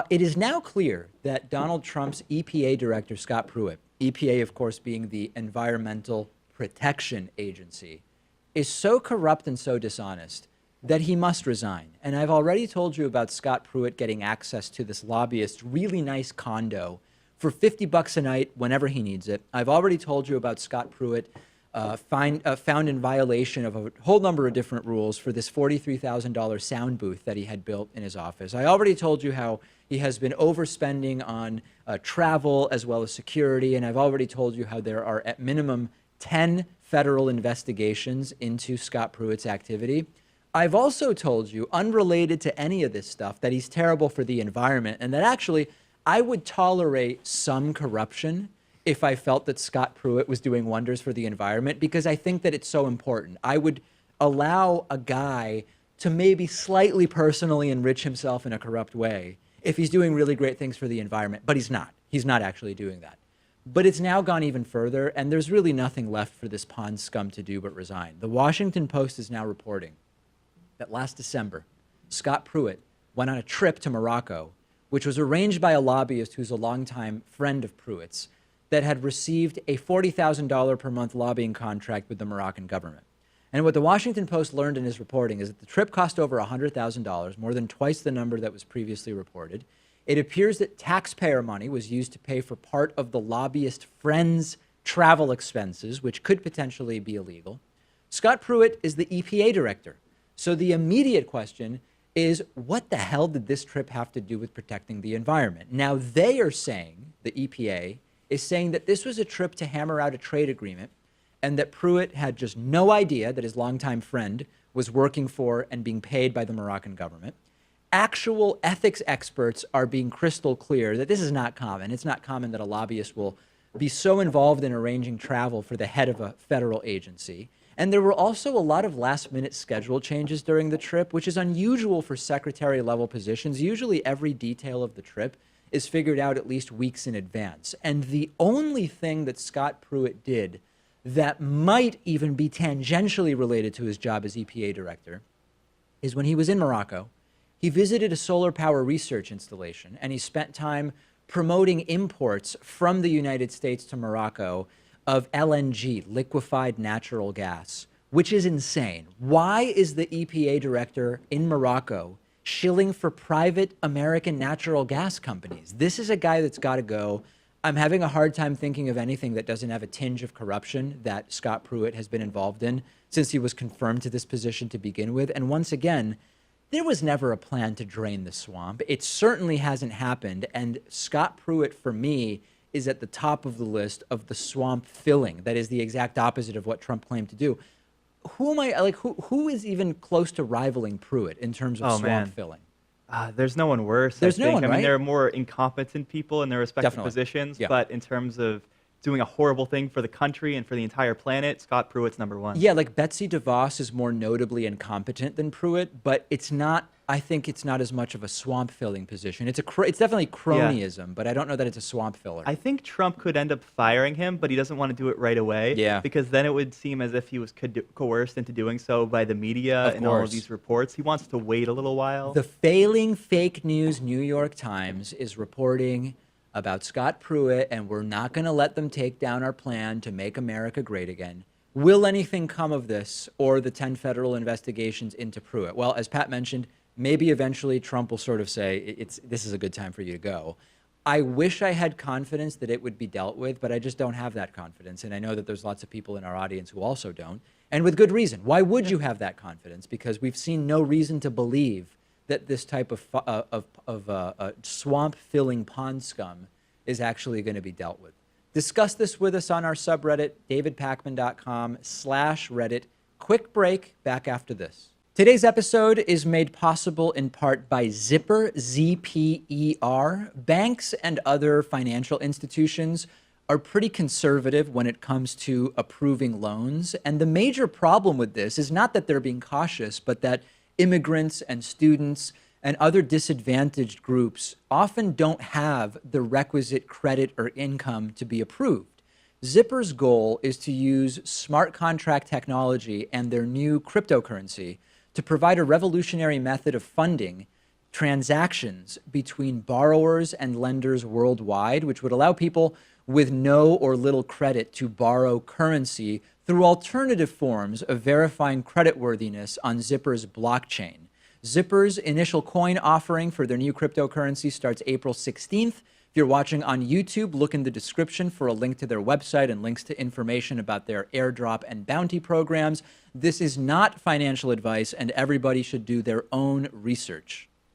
It is now clear that Donald Trump's EPA director, Scott Pruitt, EPA, of course, being the Environmental Protection Agency, is so corrupt and so dishonest that he must resign. And I've already told you about Scott Pruitt getting access to this lobbyist's really nice condo for $50 a night whenever he needs it. I've already told you about Scott Pruitt found in violation of a whole number of different rules for this $43,000 sound booth that he had built in his office. I already told you how he has been overspending on travel as well as security, and I've already told you how there are at minimum 10 federal investigations into Scott Pruitt's activity. I've also told you, unrelated to any of this stuff, that he's terrible for the environment and that actually I would tolerate some corruption if I felt that Scott Pruitt was doing wonders for the environment, because I think that it's so important. I would allow a guy to maybe slightly personally enrich himself in a corrupt way if he's doing really great things for the environment, but he's not. He's not actually doing that. But it's now gone even further, and there's really nothing left for this pond scum to do but resign. The Washington Post is now reporting that last December, Scott Pruitt went on a trip to Morocco, which was arranged by a lobbyist who's a longtime friend of Pruitt's, that had received a $40,000 per month lobbying contract with the Moroccan government. And what the Washington Post learned in his reporting is that the trip cost over $100,000, more than twice the number that was previously reported. It appears that taxpayer money was used to pay for part of the lobbyist friend's travel expenses, which could potentially be illegal. Scott Pruitt is the EPA director. So the immediate question is, what the hell did this trip have to do with protecting the environment? Now, they are saying, the EPA, is saying that this was a trip to hammer out a trade agreement and that Pruitt had just no idea that his longtime friend was working for and being paid by the Moroccan government. Actual ethics experts are being crystal clear that this is not common. It's not common that a lobbyist will be so involved in arranging travel for the head of a federal agency. And there were also a lot of last-minute schedule changes during the trip, which is unusual for secretary-level positions. Usually every detail of the trip is figured out at least weeks in advance. And the only thing that Scott Pruitt did that might even be tangentially related to his job as EPA director is when he was in Morocco, he visited a solar power research installation and he spent time promoting imports from the United States to Morocco of LNG, liquefied natural gas, which is insane. Why is the EPA director in Morocco shilling for private American natural gas companies? This is a guy that's got to go. I'm having a hard time thinking of anything that doesn't have a tinge of corruption that Scott Pruitt has been involved in since he was confirmed to this position to begin with. And once again, there was never a plan to drain the swamp. It certainly hasn't happened. And Scott Pruitt, for me, is at the top of the list of the swamp filling. That is the exact opposite of what Trump claimed to do. Who am I, like, who is even close to rivaling Pruitt in terms of swamp filling? There's no one worse. There's no one, I mean, right? there are more incompetent people in their respective Definitely. positions, Yeah. but in terms of doing a horrible thing for the country and for the entire planet, Scott Pruitt's number one. Yeah, like Betsy DeVos is more notably incompetent than Pruitt, but it's not. I think it's not as much of a swamp filling position. It's definitely cronyism, but I don't know that it's a swamp filler. I think Trump could end up firing him, but he doesn't want to do it right away. Yeah. Because then it would seem as if he was coerced into doing so by the media Of and all of course. these reports. He wants to wait a little while. The failing fake news New York Times is reporting about Scott Pruitt, and we're not going to let them take down our plan to make America great again. Will anything come of this or the 10 federal investigations into Pruitt? Well, as Pat mentioned, maybe eventually Trump will sort of say, this is a good time for you to go. I wish I had confidence that it would be dealt with, but I just don't have that confidence. And I know that there's lots of people in our audience who also don't. And with good reason. Why would you have that confidence? Because we've seen no reason to believe that this type of swamp-filling pond scum is actually going to be dealt with. Discuss this with us on our subreddit, davidpakman.com/Reddit. Quick break, back after this. Today's episode is made possible in part by Zipper, Z-P-E-R. Banks and other financial institutions are pretty conservative when it comes to approving loans. And the major problem with this is not that they're being cautious, but that immigrants and students and other disadvantaged groups often don't have the requisite credit or income to be approved. Zipper's goal is to use smart contract technology and their new cryptocurrency to provide a revolutionary method of funding transactions between borrowers and lenders worldwide, which would allow people with no or little credit to borrow currency through alternative forms of verifying creditworthiness on Zipper's blockchain. Zipper's initial coin offering for their new cryptocurrency starts April 16th. If you're watching on YouTube, look in the description for a link to their website and links to information about their airdrop and bounty programs. This is not financial advice, and everybody should do their own research.